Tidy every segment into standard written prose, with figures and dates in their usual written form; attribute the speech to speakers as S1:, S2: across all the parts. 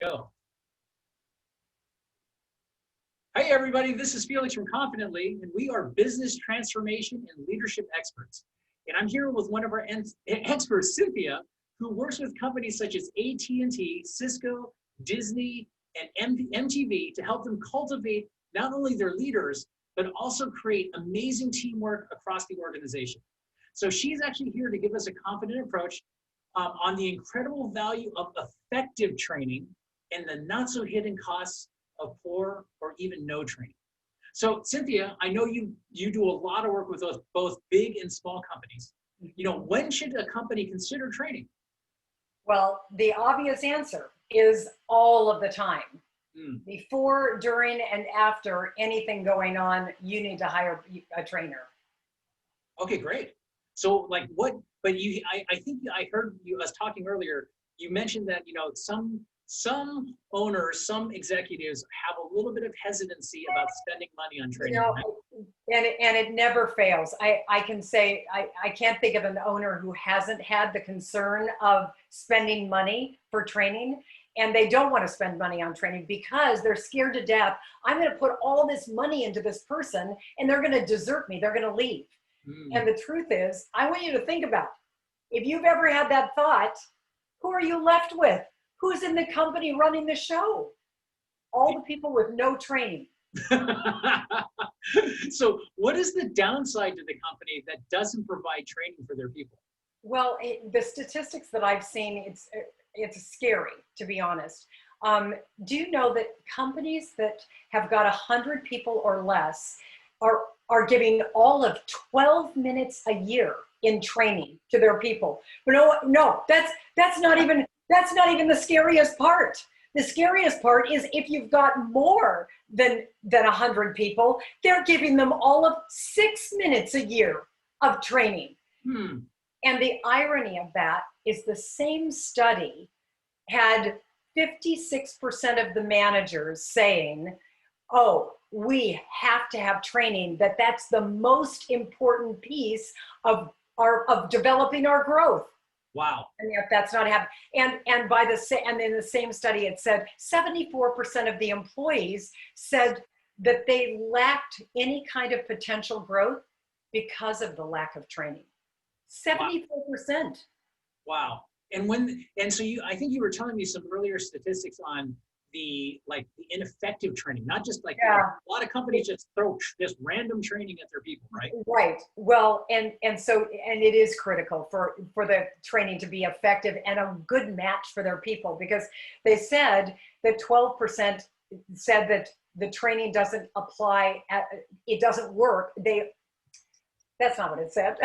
S1: Go. Hi, everybody. This is Felix from Confidently, and we are business transformation and leadership experts. And I'm here with one of our experts, Cynthia, who works with companies such as AT&T, Cisco, Disney, and MTV to help them cultivate not only their leaders, but also create amazing teamwork across the organization. So she's actually here to give us a confident approach on the incredible value of effective training and the not so hidden costs of poor or even no training. So Cynthia, I know you do a lot of work with both big and small companies. You know, when should a company consider training?
S2: Well, the obvious answer is all of the time.
S1: Mm.
S2: Before, during, and after anything going on, you need to hire a trainer.
S1: Okay, great. So like what, but I think I heard you, us talking earlier, you mentioned that, you know, some owners, some executives have a little bit of hesitancy about spending money on training.
S2: You know, right? and it never fails. I can say, I can't think of an owner who hasn't had the concern of spending money for training, and they don't want to spend money on training because they're scared to death. I'm going to put all this money into this person and they're going to desert me. They're going to leave. And the truth is, I want you to think about, if you've ever had that thought, who are you left with? Who's in the company running the show? All the people with no training.
S1: So what is the downside to the company that doesn't provide training for their people?
S2: Well, the statistics that I've seen, it's scary, to be honest. Do you know that companies that have got 100 people or less are giving all of 12 minutes a year in training to their people? But no, that's not even the scariest part. The scariest part is if you've got more than 100 people, they're giving them all of 6 minutes a year of training. And the irony of that is the same study had 56% of the managers saying, oh, we have to have training, that's the most important piece of developing our growth.
S1: Wow.
S2: And yet that's not happening. And in the same study, it said 74% of the employees said that they lacked any kind of potential growth because of the lack of training. 74%.
S1: Wow. And so I think you were telling me some earlier statistics on the ineffective training, not just like a lot of companies just throw this random training at their people, right?
S2: Right. Well, and it is critical for the training to be effective and a good match for their people, because they said that 12% said that the training doesn't apply, it doesn't work. That's not what it said.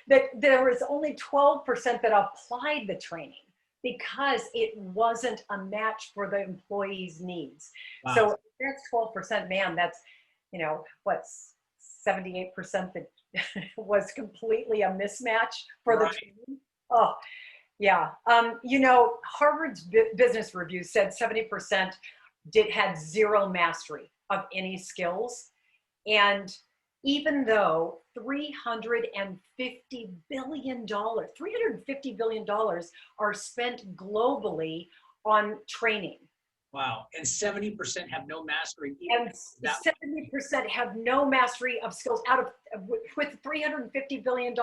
S2: That there was only 12% that applied the training because it wasn't a match for the employee's needs. Wow. So that's 12%, man, that's, you know, what's 78% that was completely a mismatch for the training. Oh, yeah. You know, Harvard's Business Review said 70% had zero mastery of any skills. And even though $350 billion are spent globally on training.
S1: Wow, and 70% have no mastery.
S2: And 70% have no mastery of skills with $350 billion.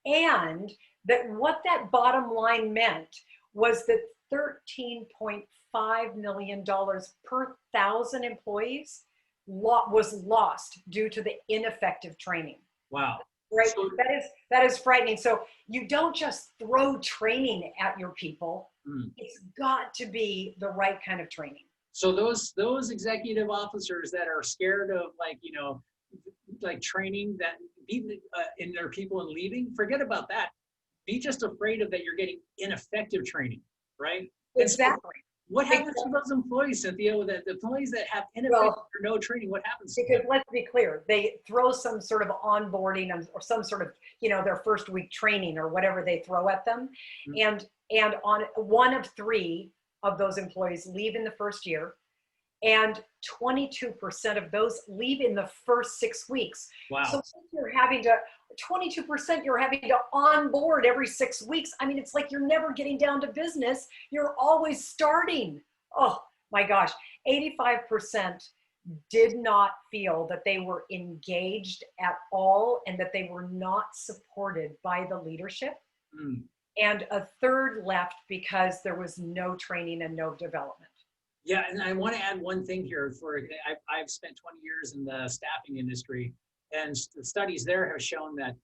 S2: And that what that bottom line meant was that $13.5 million per 1,000 employees was lost due to the ineffective training.
S1: Wow.
S2: Right. So, that is frightening. So you don't just throw training at your people. It's got to be the right kind of training.
S1: So those executive officers that are scared of training that in their people and leaving, forget about that. Be just afraid of that you're getting ineffective training, right?
S2: Exactly.
S1: What happens to those employees, Cynthia? The employees that have ineffective or no training, what happens to them?
S2: Let's be clear, they throw some sort of onboarding or some sort of, you know, their first week training or whatever they throw at them. And on 1 of 3 of those employees leave in the first year, and 22% of those leave in the first 6 weeks.
S1: Wow.
S2: So you're having to 22% you're having to onboard every 6 weeks. I mean, it's like you're never getting down to business. You're always starting oh my gosh, 85% did not feel that they were engaged at all and that they were not supported by the leadership.
S1: Mm.
S2: And a third left because there was no training and no development.
S1: Yeah, and I want to add one thing here. I've spent 20 years in the staffing industry, and the studies there have shown that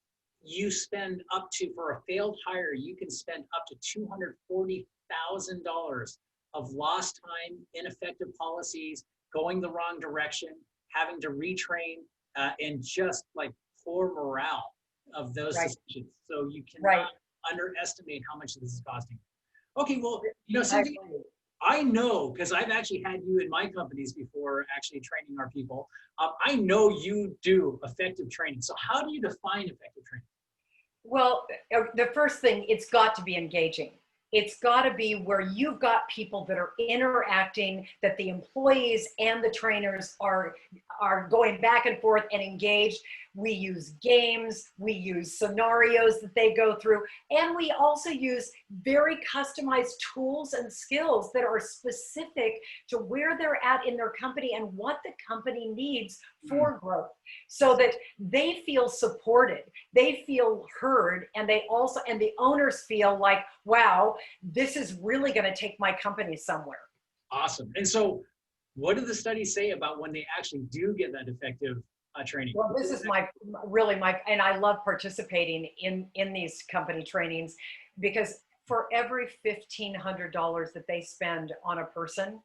S1: you spend up to, for a failed hire, you can spend up to $240,000 of lost time, ineffective policies, going the wrong direction, having to retrain, and just like poor morale of those
S2: Right.
S1: decisions. So you cannot
S2: Right.
S1: underestimate how much this is costing. Okay, well, you know,
S2: I
S1: Cynthia,
S2: agree.
S1: I know, because I've actually had you in my companies before, actually training our people. I know you do effective training. So how do you define effective training?
S2: Well, the first thing, it's got to be engaging. It's got to be where you've got people that are interacting, that the employees and the trainers are going back and forth and engaged. We use games, we use scenarios that they go through, and we also use very customized tools and skills that are specific to where they're at in their company and what the company needs for growth, so that they feel supported, they feel heard, and they also, and the owners feel like, wow, this is really going to take my company somewhere.
S1: Awesome. And so what do the studies say about when they actually do get that effective training?
S2: Well, this is really my, and I love participating in these company trainings, because for every $1,500 that they spend on a person,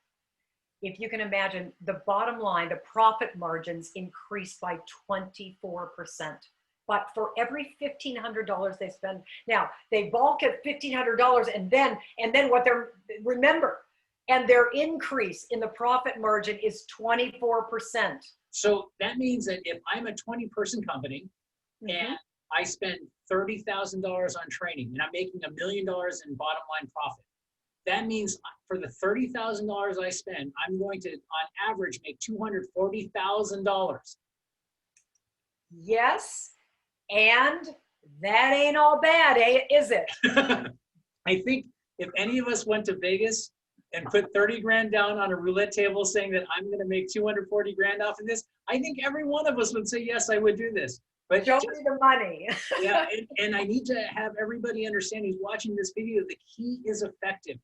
S2: if you can imagine, the bottom line, the profit margins increase by 24%. But for every $1,500 they spend, now they bulk at $1,500, and then what they're, remember, and their increase in the profit margin is 24%.
S1: So that means that if I'm a 20-person company and I spend $30,000 on training and I'm making $1 million in bottom line profit, that means for the $30,000 I spend, I'm going to, on average, make $240,000.
S2: Yes, and that ain't all bad, is it?
S1: I think if any of us went to Vegas and put 30 grand down on a roulette table saying that I'm going to make 240 grand off of this, I think every one of us would say, yes, I would do this. But
S2: show me the money.
S1: Yeah, and I need to have everybody understand who's watching this video, the key is effective,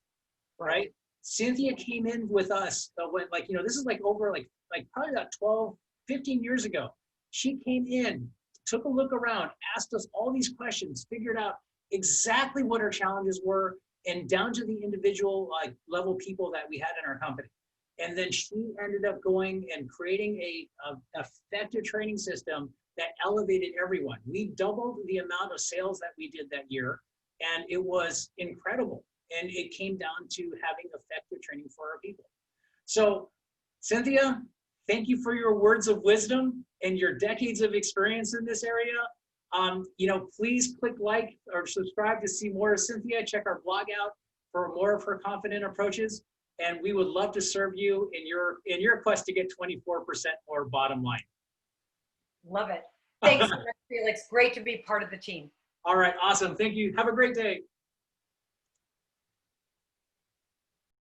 S1: right? Cynthia came in with us, like, you know, this is like over like probably about 12, 15 years ago. She came in, took a look around, asked us all these questions, figured out exactly what our challenges were, and down to the individual level people that we had in our company. And then she ended up going and creating a effective training system that elevated everyone. We doubled the amount of sales that we did that year, and it was incredible. And it came down to having effective training for our people. So, Cynthia, thank you for your words of wisdom and your decades of experience in this area. You know, please click like or subscribe to see more of Cynthia. Check our blog out for more of her confident approaches. And we would love to serve you in your quest to get 24% more bottom line.
S2: Love it. Thanks so much, Felix. Great to be part of the team.
S1: All right, awesome. Thank you. Have a great day.